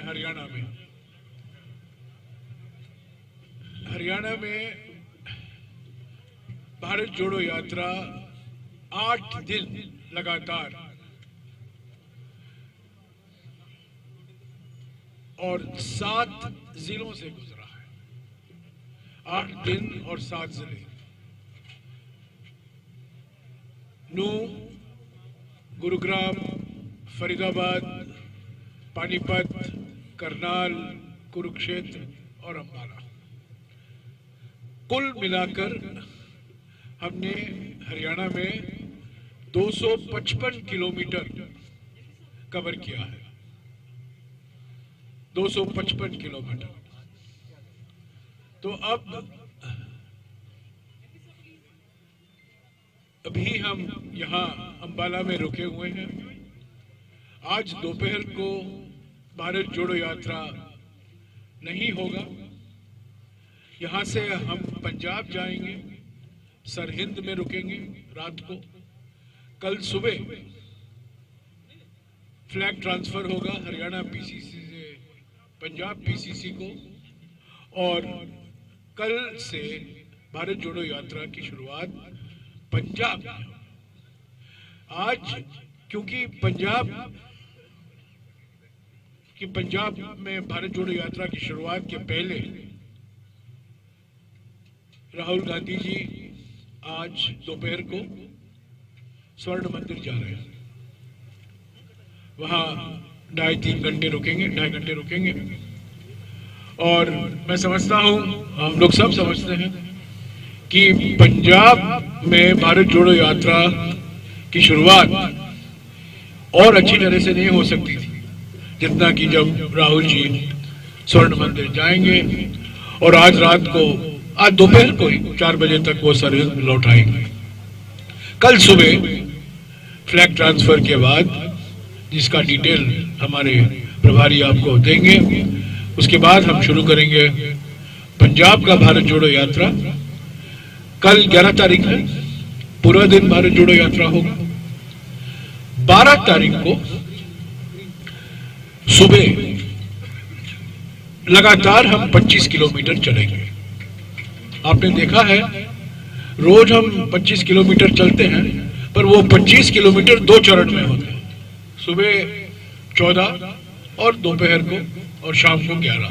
हरियाणा में भारत जोड़ो यात्रा 8 दिन लगातार और 7 जिलों से गुजरा है। 8 दिन और 7 जिले, नूंह, गुरुग्राम, फरीदाबाद, पानीपत, करनाल, कुरुक्षेत्र और अंबाला। कुल मिलाकर हमने हरियाणा में 255 किलोमीटर कवर किया है। 255 किलोमीटर। तो अभी हम यहाँ अंबाला में रुके हुए हैं। आज दोपहर को भारत जोड़ो यात्रा नहीं होगा। यहाँ से हम पंजाब जाएंगे, सरहिंद में रुकेंगे रात को। कल सुबह फ्लैग ट्रांसफर होगा हरियाणा पीसीसी से पंजाब पीसीसी को, और कल से भारत जोड़ो यात्रा की शुरुआत पंजाब में। आज क्योंकि पंजाब में भारत जोड़ो यात्रा की शुरुआत के पहले राहुल गांधी जी आज दोपहर को स्वर्ण मंदिर जा रहे हैं। वहां 2.5-3 घंटे रुकेंगे, 2.5 घंटे रुकेंगे। और मैं समझता हूं, हम लोग सब समझते हैं कि पंजाब में भारत जोड़ो यात्रा की शुरुआत और अच्छी तरह से नहीं हो सकती थी जितना कि जब राहुल जी स्वर्ण मंदिर जाएंगे और आज दोपहर को ही 4 बजे तक वो सर्विस लौट आएंगे। कल सुबह फ्लैग ट्रांसफर के बाद, जिसका डिटेल हमारे प्रभारी आपको देंगे, उसके बाद हम शुरू करेंगे पंजाब का भारत जोड़ो यात्रा। कल 11 तारीख है, पूरा दिन भारत जोड़ो यात्रा होगा। 12 तारीख को सुबह लगातार हम 25 किलोमीटर चलेंगे। आपने देखा है रोज हम 25 किलोमीटर चलते हैं, पर वो 25 किलोमीटर 2 चरण में होते हैं, सुबह 14 और दोपहर को और शाम को 11।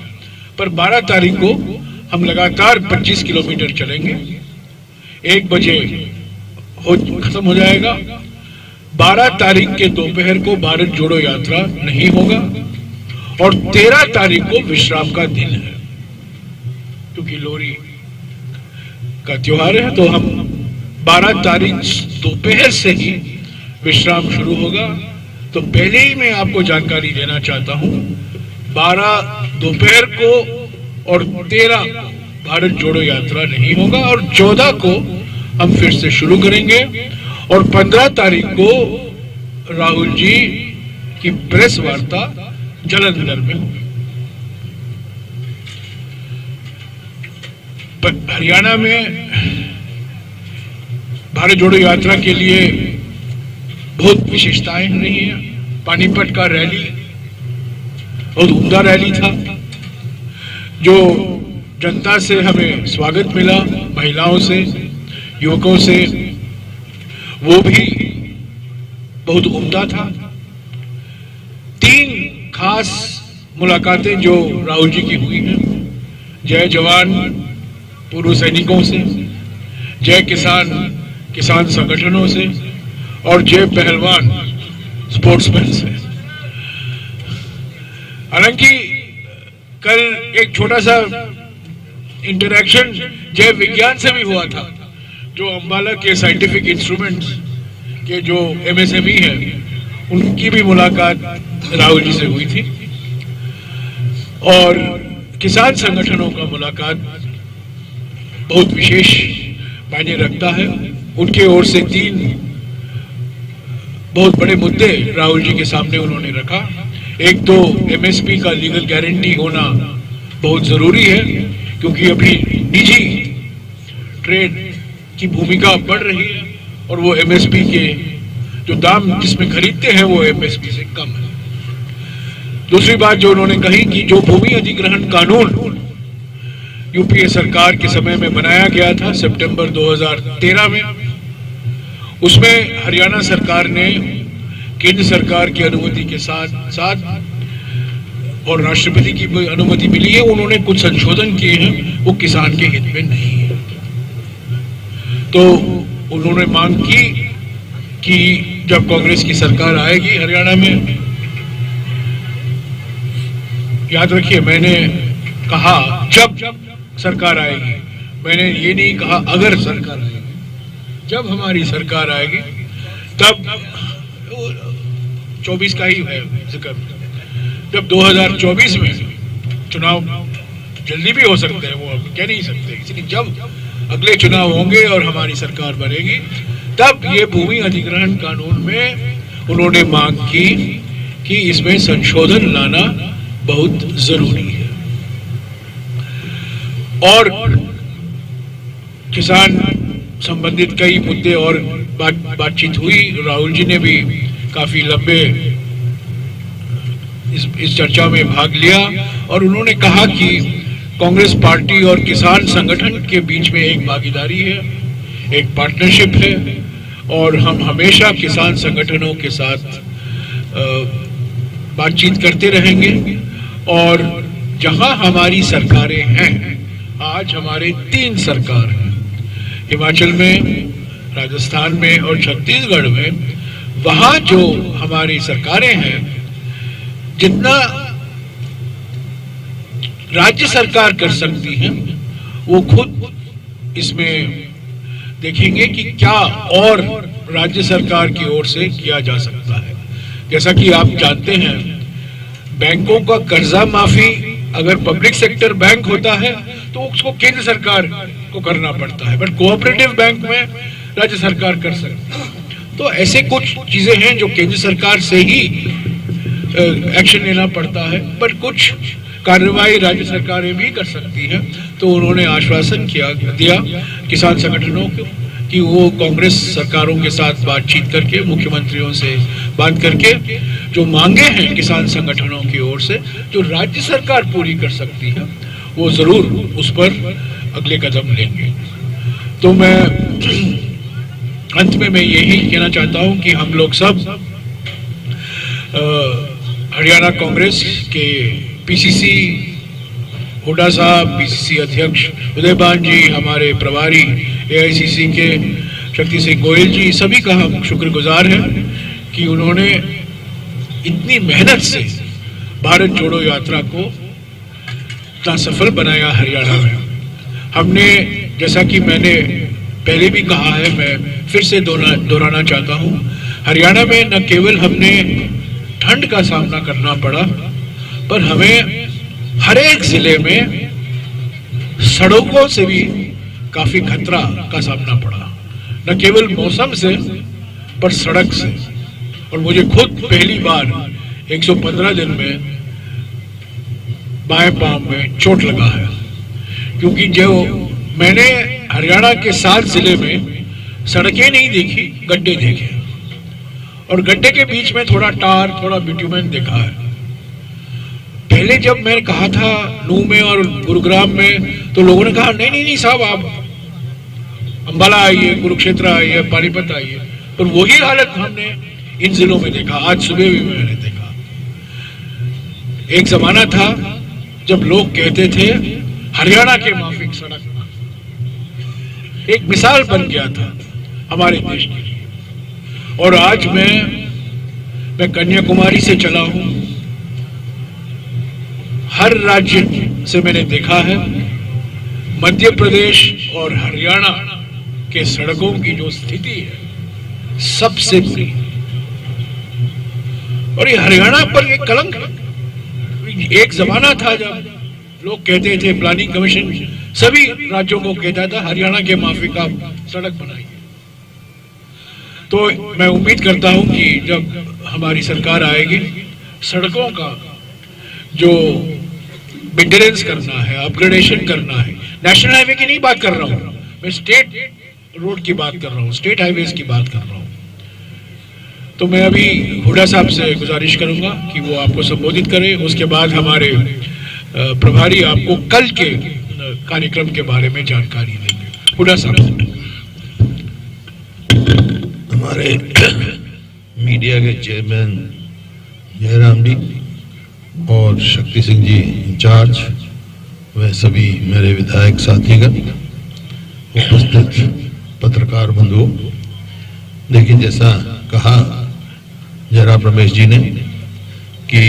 पर 12 तारीख को हम लगातार 25 किलोमीटर चलेंगे। 1 बजे खत्म हो जाएगा। 12 तारीख के दोपहर को भारत जोड़ो यात्रा नहीं होगा और 13 तारीख को विश्राम का दिन है, क्योंकि लोहड़ी का त्योहार है। तो हम 12 तारीख दोपहर से ही विश्राम शुरू होगा। तो पहले ही मैं आपको जानकारी देना चाहता हूं, 12 दोपहर को और 13 भारत जोड़ो यात्रा नहीं होगा और 14 को हम फिर से शुरू करेंगे और 15 तारीख को राहुल जी की प्रेस वार्ता जालंधर में होगी। हरियाणा में भारत जोड़ो यात्रा के लिए बहुत विशेषताएं रही हैं। पानीपत का रैली बहुत उम्दा रैली था, जो जनता से हमें स्वागत मिला, महिलाओं से, युवकों से, वो भी बहुत उम्दा था। 3 खास मुलाकातें जो राहुल जी की हुई हैं, जय जवान पूर्व सैनिकों से, जय किसान संगठनों से और जय पहलवान स्पोर्ट्समैन से। हालांकि कल एक छोटा सा इंटरैक्शन जय विज्ञान से भी हुआ था, जो अंबाला के साइंटिफिक इंस्ट्रूमेंट्स के जो MSME है, उनकी भी मुलाकात राहुल जी से हुई थी। और किसान संगठनों का मुलाकात बहुत विशेष मायने रखता है। उनके ओर से 3 बहुत बड़े मुद्दे राहुल जी के सामने उन्होंने रखा। एक तो MSP का लीगल गारंटी होना बहुत जरूरी है, क्योंकि अभी निजी ट्रेड की भूमिका बढ़ रही है और वो MSP के जो दाम जिसमें खरीदते हैं वो MSP से कम है। दूसरी बात जो उन्होंने कही कि जो भूमि अधिग्रहण कानून यूपीए सरकार के समय में बनाया गया था सितंबर 2013 में, उसमें हरियाणा सरकार ने केंद्र सरकार की अनुमति के साथ साथ और राष्ट्रपति की अनुमति मिली है, उन्होंने कुछ संशोधन किए हैं, वो किसान के हित में नहीं है। तो उन्होंने मांग की कि जब कांग्रेस की सरकार आएगी हरियाणा में, याद रखिए मैंने कहा जब सरकार आएगी, मैंने ये नहीं कहा अगर सरकार आएगी, जब हमारी सरकार आएगी तब 24 का ही है जिक्र, जब 2024 में चुनाव जल्दी भी हो सकते हैं, वो अब कह नहीं सकते, इसलिए जब अगले चुनाव होंगे और हमारी सरकार बनेगी तब ये भूमि अधिग्रहण कानून में उन्होंने मांग की कि इसमें संशोधन लाना बहुत जरूरी है। और किसान संबंधित कई मुद्दे और बातचीत हुई। राहुल जी ने भी काफी लंबे इस चर्चा में भाग लिया और उन्होंने कहा कि कांग्रेस पार्टी और किसान संगठन के बीच में एक भागीदारी है, एक पार्टनरशिप है और हम हमेशा किसान संगठनों के साथ बातचीत करते रहेंगे। और जहां हमारी सरकारें हैं, आज हमारे 3 सरकार हैं, हिमाचल में, राजस्थान में और छत्तीसगढ़ में, वहां जो हमारी सरकारें हैं, जितना राज्य सरकार कर सकती है वो खुद इसमें देखेंगे कि क्या और राज्य सरकार की ओर से किया जा सकता है। जैसा कि आप जानते हैं, बैंकों का कर्जा माफी अगर पब्लिक सेक्टर बैंक होता है तो उसको केंद्र सरकार को करना पड़ता है, बट कोऑपरेटिव बैंक में राज्य सरकार कर सकती है। तो ऐसे कुछ चीजें हैं जो केंद्र सरकार से ही एक्शन लेना पड़ता है, बट कुछ कार्रवाई राज्य सरकारें भी कर सकती हैं। तो उन्होंने आश्वासन दिया किसान संगठनों को कि वो कांग्रेस सरकारों के साथ बातचीत करके, मुख्यमंत्रियों से बात करके जो मांगे हैं किसान संगठनों की ओर से, जो राज्य सरकार पूरी कर सकती है, वो जरूर उस पर अगले कदम लेंगे। तो मैं अंत में यही कहना चाहता हूं कि हम लोग सब हरियाणा कांग्रेस के पीसीसी हुड्डा साहब, पीसीसी अध्यक्ष उदयभान जी, हमारे प्रभारी एआईसीसी के शक्ति सिंह गोयल जी, सभी का हम शुक्रगुजार हैं कि उन्होंने इतनी मेहनत से भारत जोड़ो यात्रा को इतना सफल बनाया हरियाणा में। हमने, जैसा कि मैंने पहले भी कहा है, मैं फिर से दोहराना चाहता हूँ, हरियाणा में न केवल हमने ठंड का सामना करना पड़ा, पर हमें हर एक जिले में सड़कों से भी काफी खतरा का सामना पड़ा, न केवल मौसम से पर सड़क से। और मुझे खुद पहली बार 115 दिन में बाएं पांव में चोट लगा है, क्योंकि जो मैंने हरियाणा के 7 जिले में सड़कें नहीं देखी, गड्ढे देखे, और गड्ढे के बीच में थोड़ा टार, थोड़ा बिट्यूमेन देखा है। पहले जब मैंने कहा था नूह में और गुरुग्राम में, तो लोगों ने कहा नहीं नहीं नहीं साहब, आप अंबाला आइए, कुरुक्षेत्र आइए, पानीपत आइए। पर वही हालत हमने इन जिलों में देखा। आज सुबह भी मैंने देखा। एक जमाना था जब लोग कहते थे हरियाणा के माफिक सड़क, एक मिसाल बन गया था हमारे देश के लिए। और आज मैं कन्याकुमारी से चला हूं, हर राज्य से मैंने देखा है, मध्य प्रदेश और हरियाणा के सड़कों की जो स्थिति है सबसे बुरी। और ये हरियाणा पर ये कलंक है। एक जमाना था जब लोग कहते थे, प्लानिंग कमीशन सभी राज्यों को कहता था हरियाणा के माफी का सड़क बनाइए। तो मैं उम्मीद करता हूं कि जब हमारी सरकार आएगी, सड़कों का जो मेंटेनेंस करना है, अपग्रेडेशन करना है, नेशनल हाईवे की नहीं बात कर रहा हूं मैं, स्टेट रोड की बात कर रहा हूं, स्टेट हाईवेज की बात कर रहा हूं। तो मैं अभी हुड्डा साहब से गुजारिश करूंगा कि वो आपको संबोधित करें। उसके बाद हमारे प्रभारी आपको कल के कार्यक्रम के बारे में जानकारी देंगे। हुड्डा साहब। हमारे मीडिया के चेयरमैन जयराम जी और शक्ति सिंह जी इंचार्ज, वह सभी मेरे विधायक साथीगण, उपस्थित पत्रकार बंधुओं, देखिए जैसा कहा जयराम रमेश जी ने कि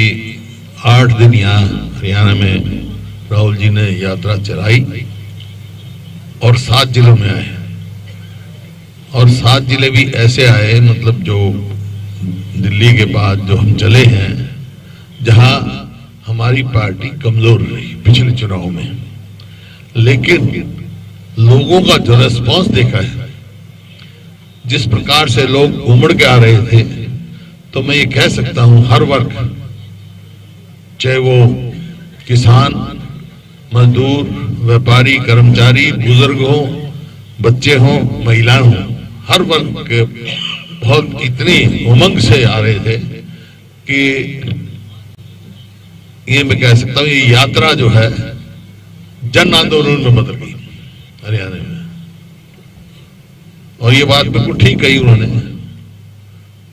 8 दिन यहाँ हरियाणा में राहुल जी ने यात्रा चलाई और 7 जिलों में आए, और 7 जिले भी ऐसे आए, मतलब जो दिल्ली के बाद जो हम चले हैं, जहां हमारी पार्टी कमजोर रही पिछले चुनाव में, लेकिन लोगों का जो रेस्पॉन्स देखा है, जिस प्रकार से लोग उमड़ के आ रहे थे, तो मैं ये कह सकता हूं हर वर्ग, चाहे वो किसान, मजदूर, व्यापारी, कर्मचारी, बुजुर्ग हो, बच्चे हों, महिलाएं हों, हर वर्ग के बहुत इतनी उमंग से आ रहे थे कि ये मैं कह सकता हूं ये यात्रा जो है जन आंदोलन में बदल गई हरियाणा में। और ये बात बिल्कुल ठीक कही उन्होंने।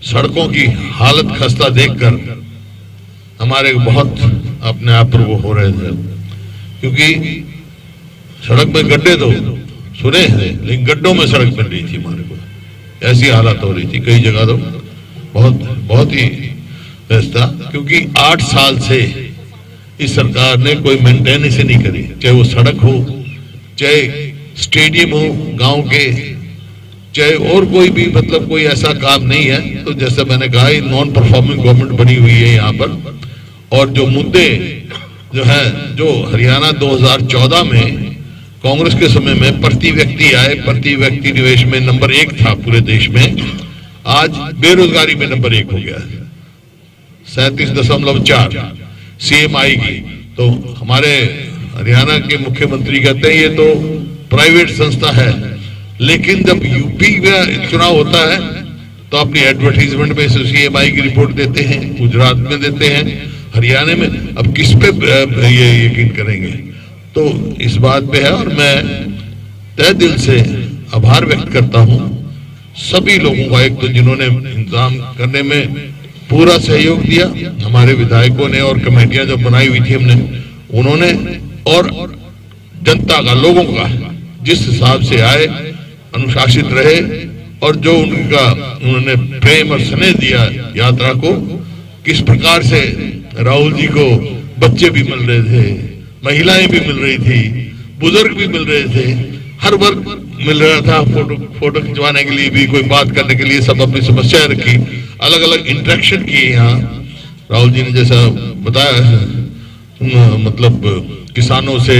सड़कों की हालत खस्ता देखकर हमारे बहुत अपने आप पर वो हो रहे थे, क्योंकि सड़क में गड्ढे तो सुने हैं, लेकिन गड्ढों में सड़क बन रही थी हमारे को, ऐसी हालत हो रही थी कई जगह तो बहुत ही व्यवस्था, क्योंकि 8 साल से इस सरकार ने कोई मेंटेनेंस नहीं करी, चाहे वो सड़क हो, चाहे स्टेडियम हो गांव के, चाहे और कोई भी, मतलब कोई ऐसा काम नहीं है। तो जैसे मैंने कहा, नॉन परफॉर्मिंग गवर्नमेंट बनी हुई है यहाँ पर। और जो मुद्दे जो है, जो हरियाणा 2014 में कांग्रेस के समय में प्रति व्यक्ति आय, प्रति व्यक्ति निवेश में नंबर 1 था पूरे देश में, आज बेरोजगारी में नंबर 1 हो गया है, 37.4 CMI की। तो हमारे हरियाणा के मुख्यमंत्री कहते हैं ये तो प्राइवेट संस्था है, लेकिन जब यूपी में चुनाव होता है तो अपनी एडवर्टीजमेंट में CMI की रिपोर्ट देते हैं, गुजरात में देते हैं, हरियाणा में अब किस पे ये यकीन करेंगे। तो इस बात पे है, और मैं तहे दिल से आभार व्यक्त करता हूं सभी लोगों का, एक तो जिन्होंने इंतजाम करने में पूरा सहयोग दिया, हमारे विधायकों ने, और कमेटियां जो बनाई हुई थी हमने, उन्होंने, और जनता का, लोगों का जिस हिसाब से आए, अनुशासित रहे, और जो उन्होंने प्रेम और स्नेह दिया यात्रा को, किस प्रकार से राहुल जी को बच्चे भी मिल रहे थे, महिलाएं भी मिल रही थी, बुजुर्ग भी मिल रहे थे, हर वर्ग मिल रहा था। फोटो खिंचवाने के लिए भी, कोई बात करने के लिए, सब अपनी समस्याएं रखी, अलग अलग इंटरेक्शन किए। यहाँ राहुल जी ने जैसा बताया, मतलब किसानों से,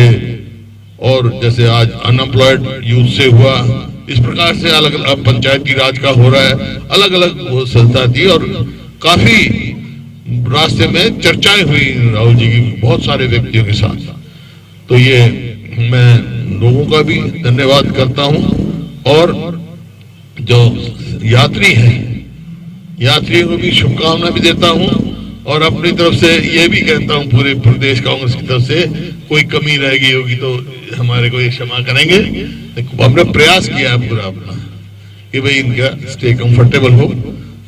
और जैसे आज अनएम्प्लॉयड यूथ से हुआ, इस प्रकार से अलग अलग पंचायती राज का हो रहा है, अलग अलग वो संस्था थी, और काफी रास्ते में चर्चाएं हुई राहुल जी की बहुत सारे व्यक्तियों के साथ। तो ये मैं लोगों का भी धन्यवाद करता हूं, और जो यात्री हैं, यात्रियों को भी शुभकामना भी देता हूं, और अपनी तरफ से ये भी कहता हूं पूरे प्रदेश कांग्रेस की तरफ से, कोई कमी रह गई होगी तो हमारे को ये क्षमा करेंगे। हमने प्रयास किया है पूरा अपना कि भाई इनका स्टे कंफर्टेबल हो,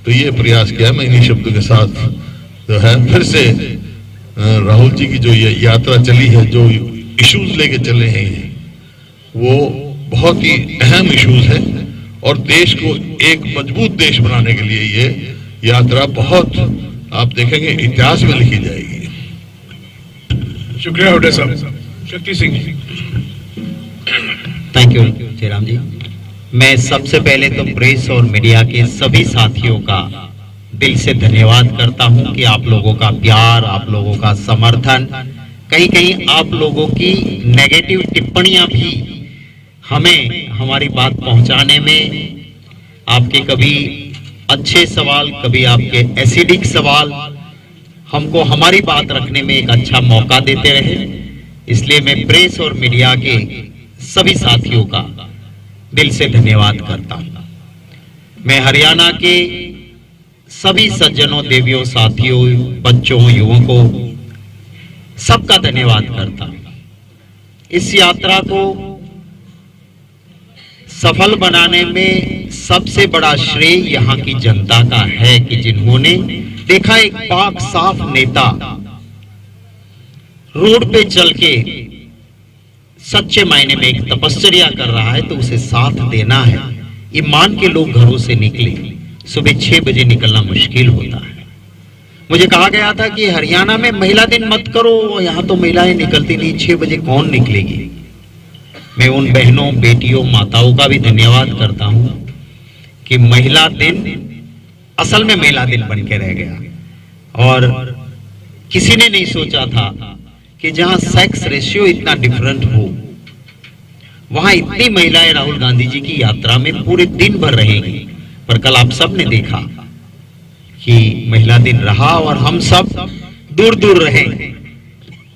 तो ये प्रयास किया। मैं इन्हीं शब्दों के साथ जो है फिर से राहुल जी की जो ये यात्रा चली है, जो इश्यूज लेके चले हैं, वो बहुत ही अहम इश्यूज है, और देश को एक मजबूत देश बनाने के लिए ये यात्रा बहुत, आप देखेंगे, इतिहास में लिखी जाएगी। शुक्रिया हुड्डा साहब। शक्ति सिंह जी। थैंक यू जयराम जी। मैं सबसे पहले तो प्रेस और मीडिया के सभी साथियों का दिल से धन्यवाद करता हूं कि आप लोगों का प्यार, आप लोगों का समर्थन, कहीं कहीं आप लोगों की नेगेटिव टिप्पणियां भी हमें हमारी बात पहुंचाने में, आपके कभी अच्छे सवाल, कभी आपके एसिडिक सवाल हमको हमारी बात रखने में एक अच्छा मौका देते रहे। इसलिए मैं प्रेस और मीडिया के सभी साथियों का दिल से धन्यवाद करता हूं। मैं हरियाणा के सभी सज्जनों, देवियों, साथियों, बच्चों, युवकों, सबका धन्यवाद करता हूं। इस यात्रा को सफल बनाने में सबसे बड़ा श्रेय यहाँ की जनता का है कि जिन्होंने देखा एक पाक साफ नेता रोड पे चल के सच्चे मायने में एक तपस्या कर रहा है, तो उसे साथ देना है। ये मान के लोग घरों से निकले, सुबह 6 बजे निकलना मुश्किल होता है। मुझे कहा गया था कि हरियाणा में महिला दिन मत करो, यहाँ तो महिलाएं निकलती नहीं, 6 बजे कौन निकलेगी। मैं उन बहनों, बेटियों, माताओं का भी धन्यवाद करता हूं कि महिला दिन असल में महिला दिन बन के रह गया। और किसी ने नहीं सोचा था कि जहां सेक्स रेशियो इतना डिफरेंट हो, वहां इतनी महिलाएं राहुल गांधी जी की यात्रा में पूरे दिन भर रहेंगी। पर कल आप सब ने देखा कि महिला दिन रहा और हम सब दूर दूर रहे।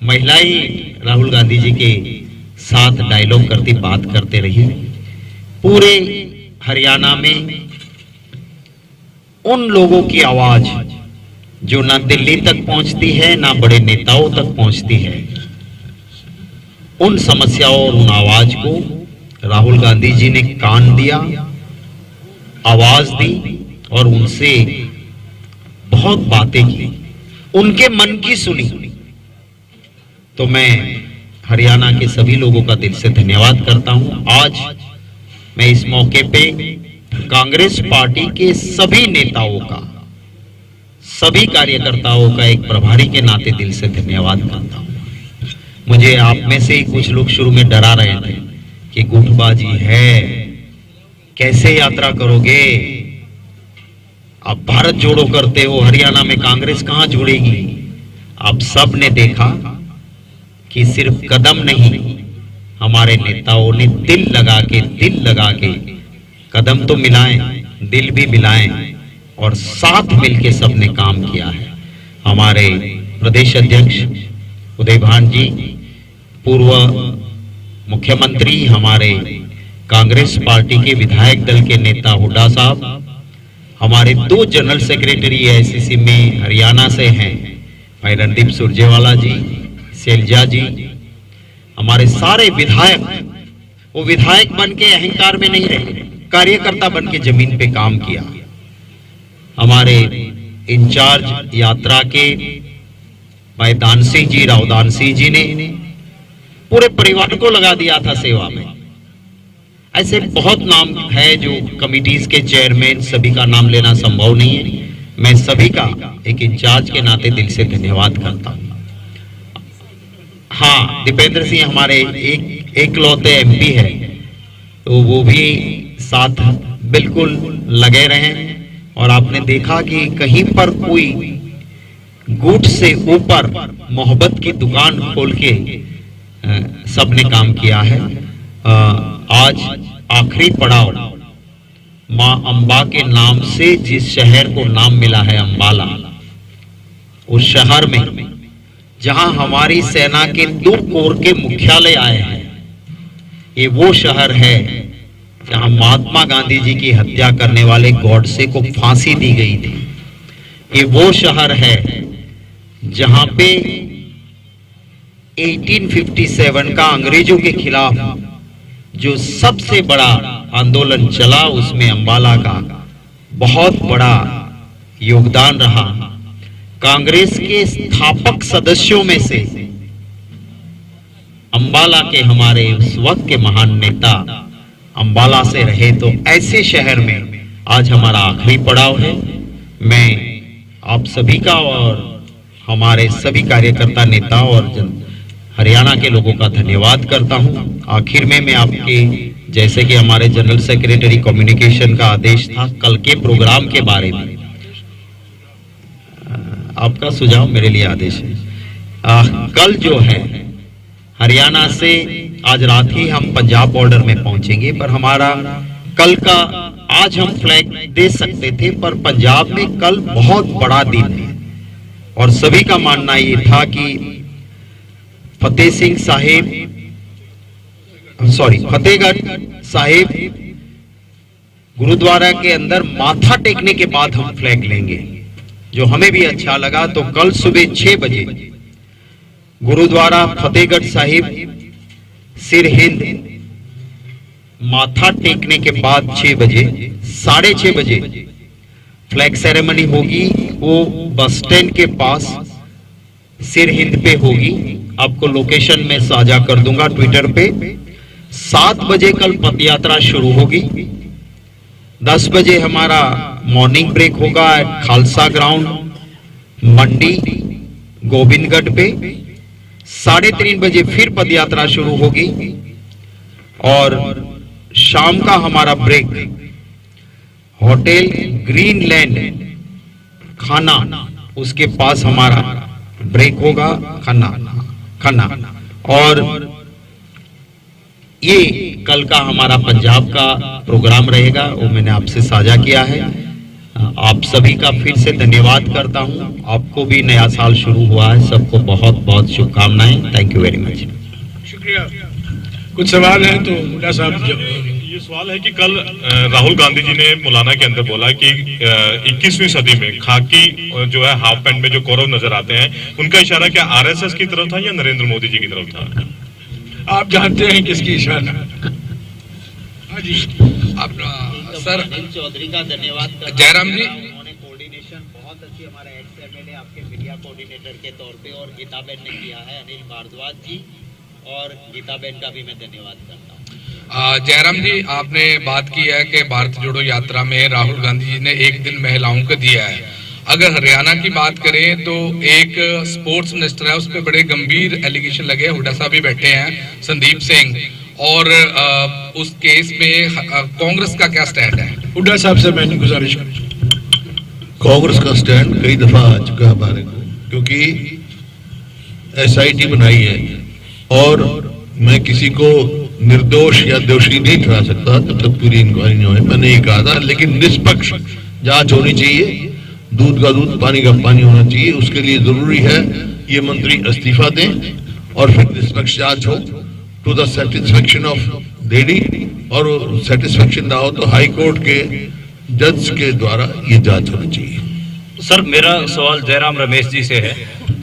महिलाएं राहुल गांधी जी के साथ डायलॉग करती, बात करते रही। पूरे हरियाणा में उन लोगों की आवाज जो ना दिल्ली तक पहुंचती है, ना बड़े नेताओं तक पहुंचती है, उन समस्याओं और उन आवाज को राहुल गांधी जी ने कान दिया, आवाज दी और उनसे बहुत बातें की, उनके मन की सुनी। तो मैं हरियाणा के सभी लोगों का दिल से धन्यवाद करता हूं। आज मैं इस मौके पे कांग्रेस पार्टी के सभी नेताओं का, सभी कार्यकर्ताओं का एक प्रभारी के नाते दिल से धन्यवाद करता हूं। मुझे आप में से ही कुछ लोग शुरू में डरा रहे थे कि गुटबाजी है, कैसे यात्रा करोगे, आप भारत जोड़ो करते हो, हरियाणा में कांग्रेस कहां जुड़ेगी। आप सब ने देखा कि सिर्फ कदम नहीं, हमारे नेताओं ने दिल लगा के कदम तो मिलाएं, दिल भी मिलाएं और साथ मिलके सबने काम किया है। हमारे प्रदेश अध्यक्ष उदय भान जी, पूर्व मुख्यमंत्री, हमारे कांग्रेस पार्टी के विधायक दल के नेता हुड्डा साहब, हमारे 2 जनरल सेक्रेटरी एआईसीसी में हरियाणा से हैं, भाई रणदीप सुरजेवाला जी, शैलजा जी, हमारे सारे विधायक, वो विधायक बन के अहंकार में नहीं रहे, कार्यकर्ता बन के जमीन पे काम किया। हमारे इंचार्ज यात्रा के भाई दान सिंह जी, राव दान सिंह जी ने पूरे परिवार को लगा दिया था सेवा में। ऐसे बहुत नाम है जो कमिटीज के चेयरमैन, सभी का नाम लेना संभव नहीं है। मैं सभी का एक इंचार्ज के नाते दिल से धन्यवाद करता हूं। हाँ, दीपेंद्र सिंह हमारे एकलौते एमपी है, तो वो भी साथ बिल्कुल लगे रहे। और आपने देखा कि कहीं पर कोई गुट से ऊपर मोहब्बत की दुकान खोल के सबने काम किया है। आज आखिरी पड़ाव मां अंबा के नाम से जिस शहर को नाम मिला है अंबाला, उस शहर में जहां हमारी सेना के 2 कोर के मुख्यालय आए हैं, ये वो शहर है जहां महात्मा गांधी जी की हत्या करने वाले गॉडसे को फांसी दी गई थी। ये वो शहर है जहां पे 1857 का अंग्रेजों के खिलाफ जो सबसे बड़ा आंदोलन चला, उसमें अंबाला का बहुत बड़ा योगदान रहा। कांग्रेस के स्थापक सदस्यों में से अंबाला के हमारे उस वक्त के महान नेता अंबाला से रहे। तो ऐसे शहर में आज हमारा आखिरी पड़ाव है। मैं आप सभी का और हमारे सभी कार्यकर्ता, नेता और हरियाणा के लोगों का धन्यवाद करता हूं। आखिर में मैं आपके, जैसे कि हमारे जनरल सेक्रेटरी कम्युनिकेशन का आदेश था कल के प्रोग्राम के बारे में, आपका सुझाव मेरे लिए आदेश है। कल जो है हरियाणा से आज रात ही हम पंजाब बॉर्डर में पहुंचेंगे, पर हमारा कल का, आज हम फ्लैग दे सकते थे, पर पंजाब में कल बहुत बड़ा दिन है और सभी का मानना ये था कि फतेहगढ़ साहिब गुरुद्वारा के अंदर माथा टेकने के बाद हम फ्लैग लेंगे। जो हमें भी अच्छा लगा। तो कल सुबह 6 बजे गुरुद्वारा फतेहगढ़ साहिब सिर हिंद माथा टेकने के बाद 6 बजे 6:30 बजे फ्लैग सेरेमनी होगी। वो बस स्टैंड के पास सिर हिंद पे होगी। आपको लोकेशन में साझा कर दूंगा ट्विटर पे। 7 बजे कल पद यात्रा शुरू होगी। 10 बजे हमारा मॉर्निंग ब्रेक होगा एट खालसा ग्राउंड मंडी गोविंदगढ़ पे। 3:30 बजे फिर पद यात्रा शुरू होगी और शाम का हमारा ब्रेक होटल ग्रीनलैंड खाना उसके पास हमारा ब्रेक होगा खाना। और ये कल का हमारा पंजाब का प्रोग्राम रहेगा, वो मैंने आपसे साझा किया है। आप सभी का फिर से धन्यवाद करता हूं। आपको भी नया साल शुरू हुआ है, सबको बहुत बहुत शुभकामनाएं। Thank you very much. शुक्रिया। कुछ सवाल है तो मुल्ला साहब। ये सवाल है कि कल राहुल गांधी जी ने मौलाना के अंदर बोला कि 21वीं सदी में खाकी जो है हाफ पैंट में जो कौरव नजर आते हैं, उनका इशारा क्या आरएसएस की तरफ था या नरेंद्र मोदी जी की तरफ था? आप जानते हैं किसकी इशारा? हाँ जी, आप सर चौधरी का धन्यवाद। जयराम जी, उन्होंने कोऑर्डिनेशन बहुत अच्छी हमारे एक्स एमएलए आपके मीडिया कोऑर्डिनेटर के तौर पे और गीताबेन ने किया है, अनिल भारद्वाज जी और गीताबेन का भी मैं धन्यवाद करता हूँ। जयराम जी, आपने बात की है कि भारत जोड़ो यात्रा में राहुल गांधी जी ने एक दिन महिलाओं को दिया है। अगर हरियाणा की बात करें तो एक स्पोर्ट्स मिनिस्टर है, उस पर बड़े गंभीर एलिगेशन लगे। हुड्डा साहब भी बैठे हैं, संदीप सिंह, और उस केस में कांग्रेस का क्या स्टैंड है? हुड्डा साहब से मैंने गुजारिश की। कांग्रेस का स्टैंड कई दफा आ चुका है हमारे को, क्योंकि एसआईटी बनाई है और मैं किसी को निर्दोष या दोषी नहीं ठहरा सकता जब तक पूरी इंक्वायरी नहीं हो। मैंने ये कहा था, लेकिन निष्पक्ष जांच होनी चाहिए। दूध का दूध पानी का पानी होना चाहिए। उसके लिए जरूरी है ये मंत्री इस्तीफा दें और फिर निष्पक्ष जांच हो to the satisfaction of lady, और सेटिस्फेक्शन ना हो तो हाई कोर्ट के जज के द्वारा ये जांच होनी चाहिए। सर, मेरा सवाल जयराम रमेश जी से है।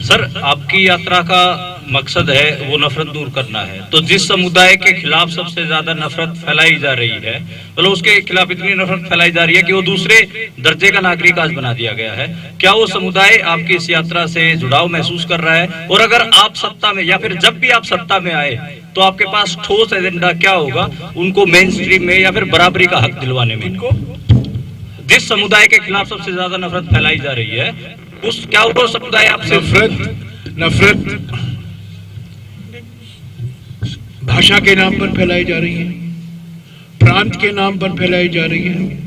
सर, आपकी यात्रा का मकसद है वो नफरत दूर करना है, तो जिस समुदाय के खिलाफ सबसे ज्यादा नफरत फैलाई जा रही है, मतलब उसके खिलाफ इतनी नफरत फैलाई जा रही है कि वो दूसरे दर्जे का नागरिक आज बना दिया गया है, क्या वो समुदाय आपकी इस यात्रा से जुड़ाव महसूस कर रहा है? और अगर आप सत्ता में या फिर जब भी आप सत्ता में आए तो आपके पास ठोस एजेंडा क्या होगा उनको मेन स्ट्रीम में या फिर बराबरी का हक दिलवाने में? जिस समुदाय के खिलाफ सबसे ज्यादा नफरत फैलाई जा रही है, उस क्या वो समुदाय आपसे नफरत भाषा के नाम पर फैलाई जा रही है, प्रांत के नाम पर फैलाई जा रही है,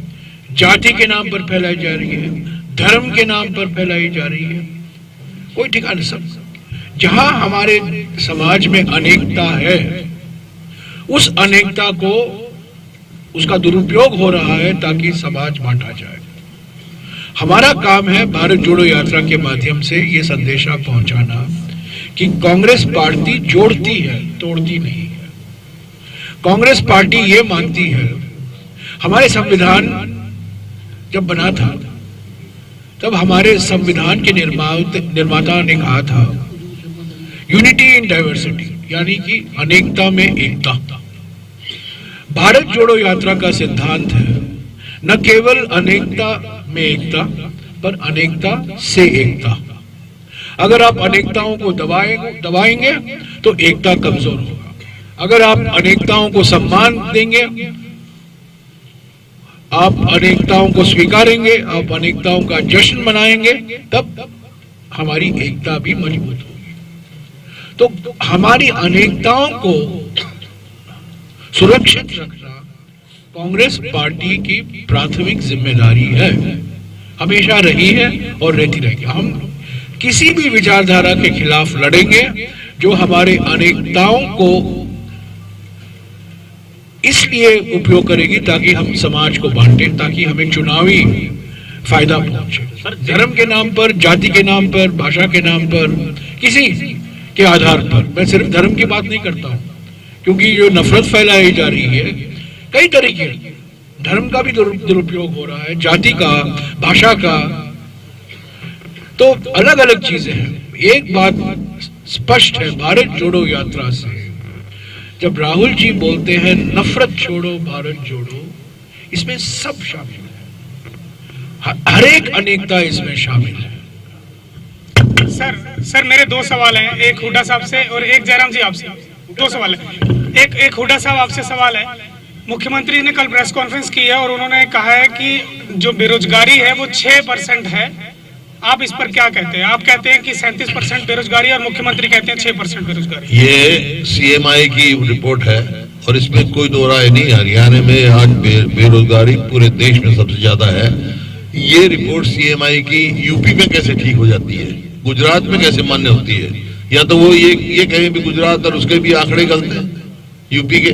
जाति के नाम पर फैलाई जा रही है, धर्म के नाम पर फैलाई जा रही है, कोई ठिकाना सब। जहां हमारे समाज में अनेकता है, उस अनेकता को उसका दुरुपयोग हो रहा है ताकि समाज बांटा जाए। हमारा काम है भारत जोड़ो यात्रा के माध्यम से ये संदेशा पहुंचाना कि कांग्रेस पार्टी जोड़ती है, तोड़ती नहीं है। कांग्रेस पार्टी ये मानती है, हमारे संविधान जब बना था तब हमारे संविधान के निर्माता ने कहा था यूनिटी इन डाइवर्सिटी, यानी कि अनेकता में एकता। भारत जोड़ो यात्रा का सिद्धांत है न केवल अनेकता में एकता, पर अनेकता से एकता। अगर आप अनेकताओं को दबाएंगे तो एकता कमजोर होगा। अगर आप अनेकताओं को सम्मान देंगे, आप अनेकताओं को स्वीकारेंगे, आप अनेकताओं का जश्न मनाएंगे, तब हमारी एकता भी मजबूत होगी। तो हमारी अनेकताओं को सुरक्षित रखना कांग्रेस पार्टी की प्राथमिक जिम्मेदारी है, हमेशा रही है और रहती रहेगी। हम किसी भी विचारधारा के खिलाफ लड़ेंगे जो हमारे अनेकताओं को इसलिए उपयोग करेगी ताकि हम समाज को बांटें, ताकि हमें चुनावी फायदा पहुंचे। धर्म के नाम पर, जाति के नाम पर, भाषा के नाम पर, किसी के आधार पर, मैं सिर्फ धर्म की बात नहीं करता हूं, क्योंकि जो नफरत फैलाई जा रही है कई तरीके, धर्म का भी दुरुपयोग हो रहा है, जाति का, भाषा का, तो अलग अलग चीजें हैं। एक बात स्पष्ट है भारत जोड़ो यात्रा से, जब राहुल जी बोलते हैं नफरत छोड़ो भारत जोड़ो, इसमें सब शामिल है, हर एक अनेकता इसमें शामिल है। सर मेरे दो सवाल हैं, एक हुड्डा साहब से और एक जयराम जी आपसे। दो सवाल है। एक हुड्डा साहब आपसे सवाल है, मुख्यमंत्री ने कल प्रेस कॉन्फ्रेंस की है और उन्होंने कहा है कि जो बेरोजगारी है वो 6% है, आप इस पर क्या कहते हैं? आप कहते हैं कि 37% बेरोजगारी और मुख्यमंत्री कहते हैं 6% बेरोजगारी। ये सीएमआई की रिपोर्ट है और इसमें कोई दो राय नहीं। हरियाणा में आज बेरोजगारी पूरे देश में सबसे ज्यादा है। ये रिपोर्ट सीएमआई की यूपी में कैसे ठीक हो जाती है, गुजरात में कैसे मान्य होती है? या तो वो ये कहें भी गुजरात और उसके भी आंकड़े गलत हैं यूपी के,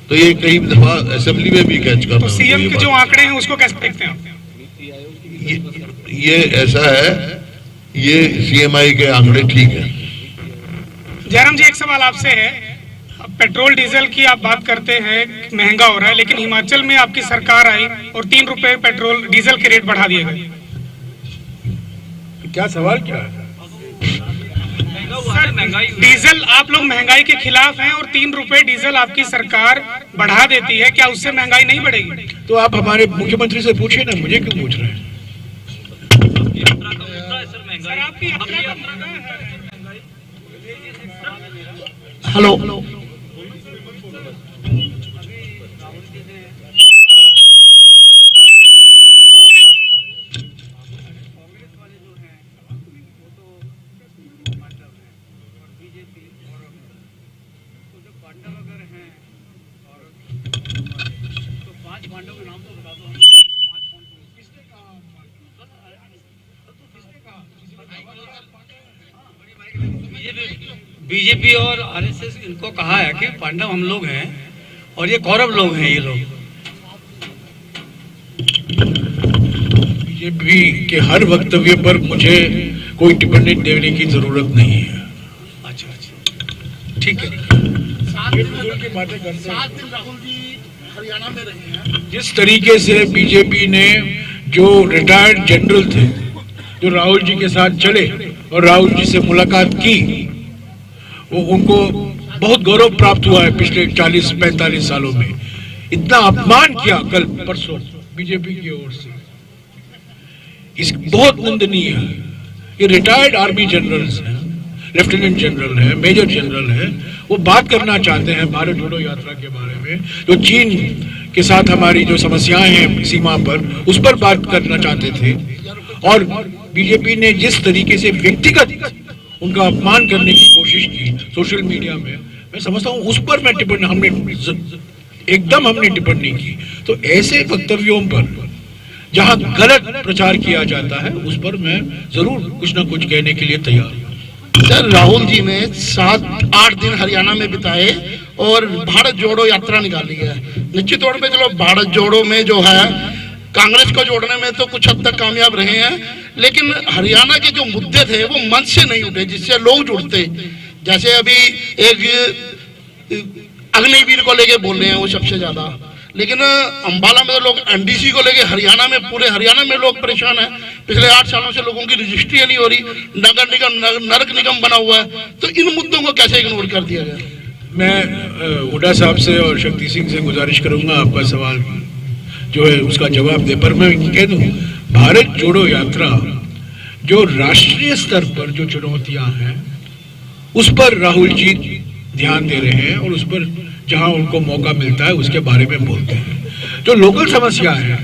तो ये कई दफा असेंबली में भी कैच कर। तो सीएम के जो आंकड़े हैं उसको कैसे देखते हैं आप? ये ऐसा है, ये सीएमआई के आंकड़े ठीक है। जयराम जी एक सवाल आपसे है, पेट्रोल डीजल की आप बात करते हैं महंगा हो रहा है, लेकिन हिमाचल में आपकी सरकार आई और 3 रुपए पेट्रोल डीजल के रेट बढ़ा दिए गए। क्या सवाल क्या है? डीजल, आप लोग महंगाई के खिलाफ हैं और 3 रुपए डीजल आपकी सरकार बढ़ा देती है, क्या उससे महंगाई नहीं बढ़ेगी? तो आप हमारे मुख्यमंत्री से पूछिए ना, मुझे क्यों पूछ रहे हैं? सर आपकी यात्रा का मुद्दा है। हेलो, बीजेपी और आरएसएस इनको कहा है कि पांडव हम लोग हैं और ये कौरव लोग हैं। ये लोग बीजेपी के हर वक्तव्य पर मुझे कोई टिप्पणी देने की जरूरत नहीं है। अच्छा, ठीक है। 7 दिन राहुल जी हरियाणा में रहे हैं। जिस तरीके से बीजेपी ने जो रिटायर्ड जनरल थे जो राहुल जी के साथ चले और राहुल जी से मुलाकात की, वो उनको बहुत गौरव प्राप्त हुआ है पिछले 40-45 सालों में। इतना अपमान किया कल परसों बीजेपी की ओर से, इस बहुत निंदनीय है। ये रिटायर्ड आर्मी जनरल्स हैं, लेफ्टिनेंट जनरल है, मेजर जनरल है, वो बात करना चाहते हैं भारत जोड़ो यात्रा के बारे में, जो चीन के साथ हमारी जो समस्याएं हैं सीमा पर, उस पर बात करना चाहते थे। और बीजेपी ने जिस तरीके से व्यक्तिगत उनका अपमान करने की कोशिश की सोशल मीडिया में, मैं समझता हूं उस पर हमने टिप्पणी की। तो ऐसे वक्तव्यों पर जहां गलत प्रचार किया जाता है उस पर मैं जरूर कुछ ना कुछ कहने के लिए तैयार हूं। सर राहुल जी ने 7-8 दिन हरियाणा में बिताए और भारत जोड़ो यात्रा निकाली है। निश्चित तौर पे चलो भारत जोड़ो में जो है कांग्रेस को जोड़ने में तो कुछ हद तक कामयाब रहे हैं, लेकिन हरियाणा के जो मुद्दे थे वो मन से नहीं उठे जिससे लोग जुड़ते। जैसे अभी एक अग्निवीर को लेके बोल रहे हैं वो सबसे ज्यादा, लेकिन अंबाला में तो लोग एनडीसी को लेके हरियाणा में, पूरे हरियाणा में लोग परेशान हैं। पिछले 8 सालों से लोगों की रजिस्ट्री नहीं हो रही, नगर निगम नरक निगम बना हुआ है, तो इन मुद्दों को कैसे इग्नोर कर दिया गया? मैं हुड्डा साहब से और शक्ति सिंह से गुजारिश करूंगा आपका सवाल जो है उसका जवाब दे, पर मैं कह दूं भारत जोड़ो यात्रा जो राष्ट्रीय स्तर पर जो चुनौतियां हैं उस पर राहुल जी ध्यान दे रहे हैं और उस पर जहां उनको मौका मिलता है उसके बारे में बोलते हैं। जो लोकल समस्या है,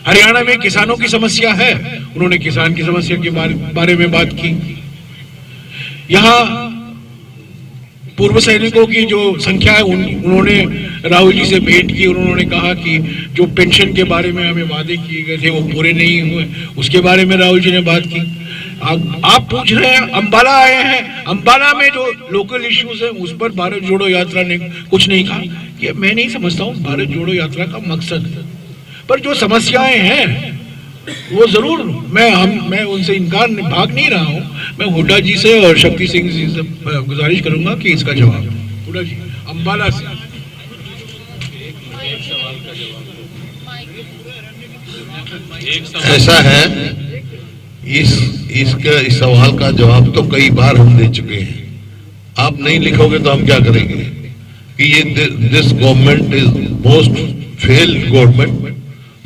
हरियाणा में किसानों की समस्या है, उन्होंने किसान की समस्या के बारे में बात की। यहाँ पूर्व सैनिकों की जो संख्या है उन्होंने राहुल जी से भेंट की, उन्होंने कहा कि जो पेंशन के बारे में हमें वादे किए गए थे वो पूरे नहीं हुए, उसके बारे में राहुल जी ने बात की। आप पूछ रहे हैं अंबाला आए हैं, अंबाला में जो लोकल इश्यूज है उस पर भारत जोड़ो यात्रा ने कुछ नहीं कहा। ये मैं नहीं समझता हूँ भारत जोड़ो यात्रा का मकसद है, पर जो समस्याएं हैं वो जरूर मैं उनसे इनकार भाग नहीं रहा हूँ। मैं हुड्डा जी से और शक्ति सिंह जी से गुजारिश करूंगा कि इसका जवाब हुड्डा जी अंबाला से। ऐसा है इस सवाल का जवाब तो कई बार हम दे चुके हैं। आप नहीं लिखोगे तो हम क्या करेंगे कि ये this government is most failed government,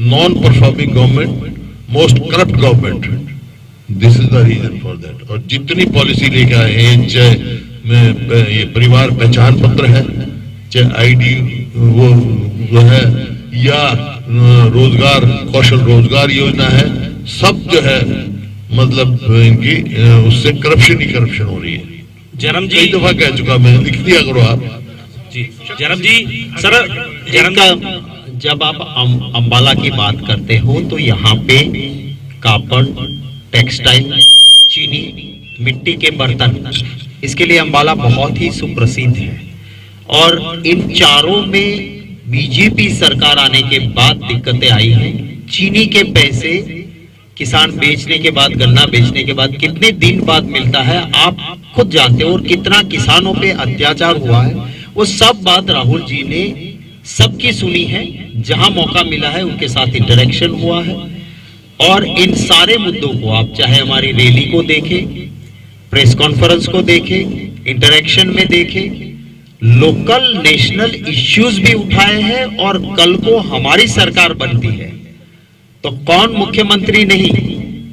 non performing government, most corrupt government. This is the reason for that. और जितनी पॉलिसी लेके आए हैं, चाहे ये परिवार पहचान पत्र है, चाहे आईडी वो है, या रोजगार कौशल रोजगार योजना है, सब जो है मतलब इनकी उससे करप्शन ही करप्शन हो रही है। जयराम जी, कई दफा कह चुका मैं, लिख दिया करो आप जी। जयराम जी सर, जब आप अंबाला की बात करते हो तो यहाँ पे कापड़, टेक्सटाइल, चीनी, मिट्टी के बर्तन, इसके लिए अंबाला बहुत ही सुप्रसिद्ध है। और इन चारों में बीजेपी सरकार आने के बाद दिक्कतें आई हैं। चीनी के पैसे किसान बेचने के बाद, गन्ना बेचने के बाद कितने दिन बाद मिलता है आप खुद जानते हो, और कितना किसानों पे अत्याचार हुआ है, वो सब बात राहुल जी ने सबकी सुनी है। जहां मौका मिला है उनके साथ इंटरेक्शन हुआ है, और इन सारे मुद्दों को आप चाहे हमारी रैली को देखें, प्रेस कॉन्फ्रेंस को देखें, इंटरेक्शन में देखें, लोकल नेशनल इश्यूज भी उठाए हैं। और कल को हमारी सरकार बनती है तो कौन मुख्यमंत्री नहीं,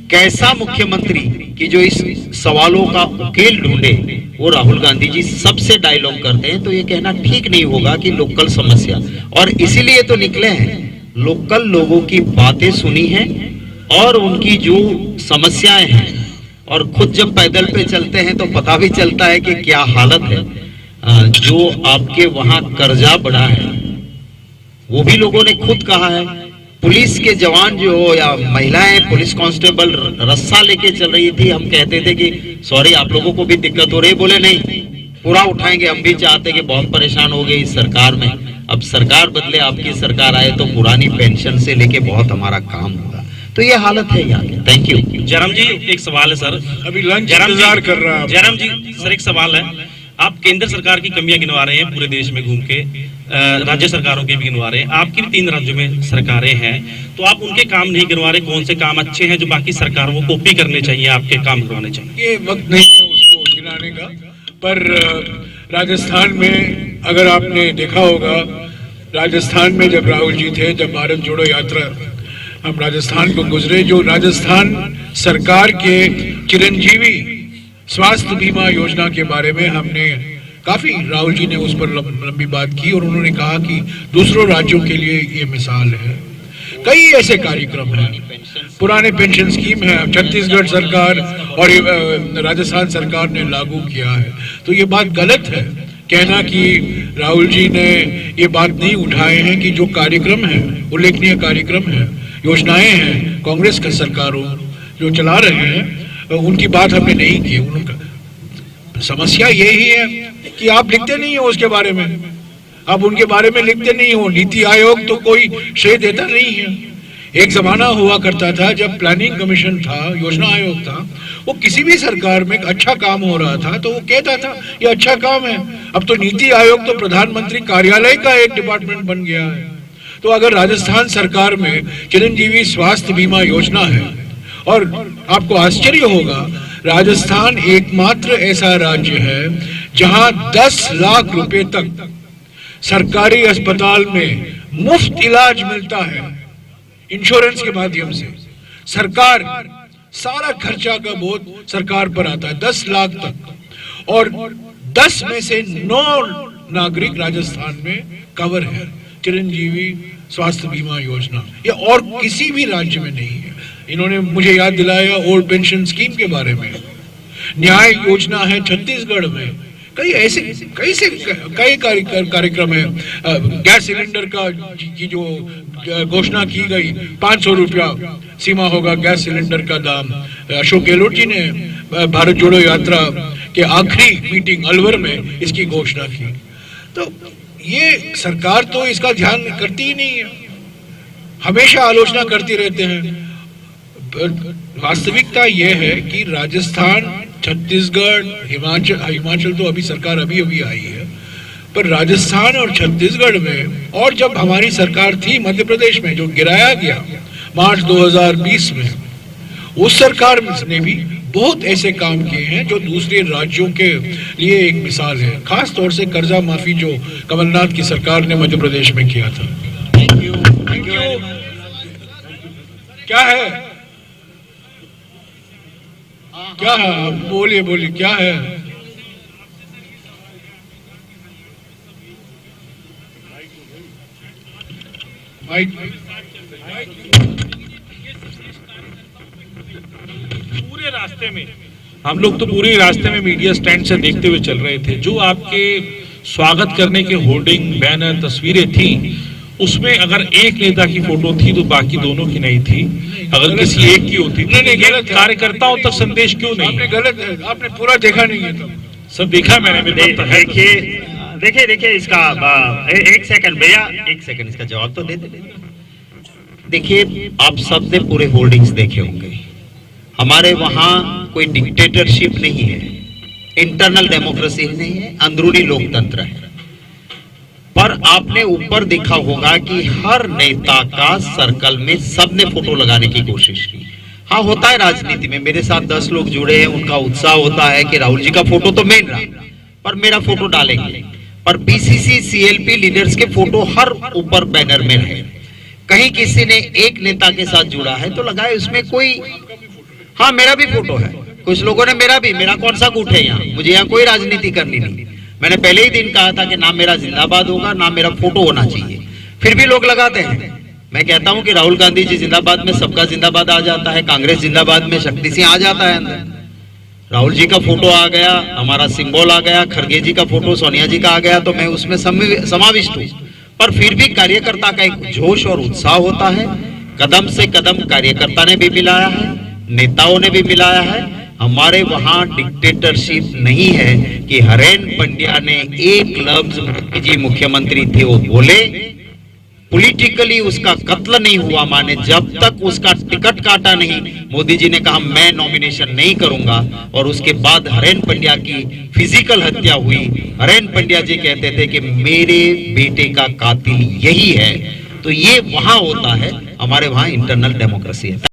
कैसा मुख्यमंत्री कि जो इस सवालों का उकेल ढूंढे, वो राहुल गांधी जी सबसे डायलॉग करते हैं। तो ये कहना ठीक नहीं होगा कि लोकल समस्या, और इसीलिए तो निकले हैं, लोकल लोगों की बातें सुनी हैं और उनकी जो समस्याएं हैं। और खुद जब पैदल पे चलते हैं तो पता भी चलता है कि क्या हालत है। जो आपके वहां कर्जा बढ़ा है, वो भी लोगों ने खुद कहा है। पुलिस के जवान जो हो या महिलाएं पुलिस कांस्टेबल रस्सा लेके चल रही थी, हम कहते थे कि सॉरी आप लोगों को भी दिक्कत हो रही, बोले नहीं पूरा उठाएंगे, हम भी चाहते कि बहुत परेशान हो गए इस सरकार में, अब सरकार बदले आपकी सरकार आए तो पुरानी पेंशन से लेके बहुत हमारा काम होगा। तो ये हालत है यहाँ की। Thank you. जयराम जी एक सवाल है सर, अभी लंच इंतजार कर रहा है। जयराम जी सर एक सवाल है, आप केंद्र सरकार की कमियां गिनवा रहे हैं पूरे देश में घूम के, राज्य सरकारों की भी गिनवा रहे हैं, आपकी भी 3 राज्यों में सरकारें हैं, तो आप उनके काम नहीं गिनवा रहे, कौन से काम अच्छे हैं जो बाकी सरकारों को कॉपी करने चाहिए, आपके काम करवाने चाहिए? ये वक्त नहीं है उसको गिनाने का, पर राजस्थान में अगर आपने देखा होगा, राजस्थान में जब राहुल जी थे, जब भारत जोड़ो यात्रा हम राजस्थान को गुजरे, जो राजस्थान सरकार के चिरंजीवी स्वास्थ्य बीमा योजना के बारे में हमने काफी, राहुल जी ने उस पर लंबी बात की और उन्होंने कहा कि दूसरों राज्यों के लिए ये मिसाल है। कई ऐसे कार्यक्रम हैं, पुराने पेंशन स्कीम है, छत्तीसगढ़ सरकार और राजस्थान सरकार ने लागू किया है। तो ये बात गलत है कहना कि राहुल जी ने ये बात नहीं उठाए हैं कि जो कार्यक्रम है, उल्लेखनीय कार्यक्रम है, योजनाएं हैं, कांग्रेस की सरकारों जो चला रहे हैं, उनकी बात हमने नहीं की। उनका समस्या यही है कि आप लिखते नहीं हो उसके बारे में, आप उनके बारे में लिखते नहीं हो। नीति आयोग तो कोई श्रेय देता नहीं है। एक जमाना हुआ करता था जब प्लानिंग कमीशन था, योजना आयोग था, वो किसी भी सरकार में अच्छा काम हो रहा था तो वो कहता था ये अच्छा काम है। अब तो नीति आयोग तो प्रधानमंत्री कार्यालय का एक डिपार्टमेंट बन गया है। तो अगर राजस्थान सरकार में चिरंजीवी स्वास्थ्य बीमा योजना है, और आपको आश्चर्य होगा, राजस्थान एकमात्र ऐसा राज्य है जहां 10 लाख रुपए तक सरकारी अस्पताल में मुफ्त इलाज मिलता है इंश्योरेंस के माध्यम से। सरकार सारा खर्चा का बोझ सरकार पर आता है 10 लाख तक, और 10 में से 9 नागरिक राजस्थान में कवर है चिरंजीवी स्वास्थ्य बीमा योजना। ये और किसी भी राज्य में नहीं है। इन्होंने मुझे याद दिलाया ओल्ड पेंशन स्कीम के बारे में। न्याय योजना है छत्तीसगढ़ में। कई कार्यक्रम है। गैस सिलेंडर का की जो घोषणा की गई, 500 रुपया सीमा होगा गैस सिलेंडर का दाम। अशोक गहलोत जी ने भारत जोड़ो यात्रा के आखिरी मीटिंग अलवर में इसकी घोषणा की। तो ये सरकार तो इसका ध्यान करती ही नहीं है, हमेशा आलोचना करती रहते हैं। वास्तविकता यह है कि राजस्थान, छत्तीसगढ़, हिमाचल तो अभी सरकार अभी आई है, पर राजस्थान और छत्तीसगढ़ में, और जब हमारी सरकार थी मध्य प्रदेश में जो गिराया गया मार्च 2020 में, उस सरकार ने भी बहुत ऐसे काम किए हैं जो दूसरे राज्यों के लिए एक मिसाल है, खास तौर से कर्जा माफी जो कमलनाथ की सरकार ने मध्य प्रदेश में किया था। Thank you. क्या है, क्या है, बोलिए बोलिए, क्या है? माइक। पूरे रास्ते में हम लोग तो पूरे रास्ते में मीडिया स्टैंड से देखते हुए चल रहे थे। जो आपके स्वागत करने के होर्डिंग, बैनर, तस्वीरें थी, उसमें अगर एक नेता की फोटो थी तो बाकी दोनों की नहीं थी। अगर किसी एक की होती तो नहीं, गलत है। कार्यकर्ताओं तक संदेश क्यों नहीं? आपने गलत है, आपने पूरा देखा नहीं है। तब सब देखा मैंने। देखिए इसका एक सेकंड भैया, एक सेकंड इसका जवाब तो दे दे। देखिए, आप सब ने पूरे होर्डिंग्स देखे होंगे। हमारे वहां कोई डिक्टेटरशिप नहीं है, इंटरनल डेमोक्रेसी नहीं है, अंदरूनी लोकतंत्र है। पर आपने ऊपर देखा होगा कि हर नेता का सर्कल में सबने फोटो लगाने की कोशिश की। हाँ, होता है राजनीति में, मेरे साथ 10 लोग जुड़े हैं, उनका उत्साह होता है कि राहुल जी का फोटो तो मेन रहा, पर मेरा फोटो डालेंगे। पर बीसीसी सीएलपी लीडर्स के फोटो हर ऊपर बैनर में रहे। कहीं किसी ने एक नेता के साथ जुड़ा है तो लगाए उसमें कोई, हाँ मेरा भी फोटो है, कुछ लोगों ने मेरा कौन सा गुट है यहाँ, मुझे यहाँ कोई राजनीति करनी नहीं। मैंने पहले ही दिन कहा था कि ना मेरा जिंदाबाद होगा ना मेरा फोटो होना चाहिए, फिर भी लोग लगाते हैं। मैं कहता हूं कि राहुल गांधी जी जिंदाबाद में सबका जिंदाबाद आ जाता है, कांग्रेस जिंदाबाद में शक्ति सिंह आ जाता है अंदर। राहुल जी का फोटो आ गया, हमारा सिंबल आ गया, खड़गे जी का फोटो, सोनिया जी का आ गया, तो मैं उसमें समाविष्ट हूँ। पर फिर भी कार्यकर्ता का एक जोश और उत्साह होता है। कदम से कदम कार्यकर्ता ने भी मिलाया है, नेताओं ने भी मिलाया है। हमारे वहां डिक्टेटरशिप नहीं है कि हरेन पंड्या ने एक लफ्ज जी मुख्यमंत्री थे वो बोले, पॉलिटिकली उसका कत्ल नहीं हुआ। माने जब तक उसका टिकट काटा नहीं, मोदी जी ने कहा मैं नॉमिनेशन नहीं करूंगा, और उसके बाद हरेन पंड्या की फिजिकल हत्या हुई। हरेन पंड्या जी कहते थे कि मेरे बेटे का कातिल यही है। तो ये वहां होता है, हमारे वहां इंटरनल डेमोक्रेसी है।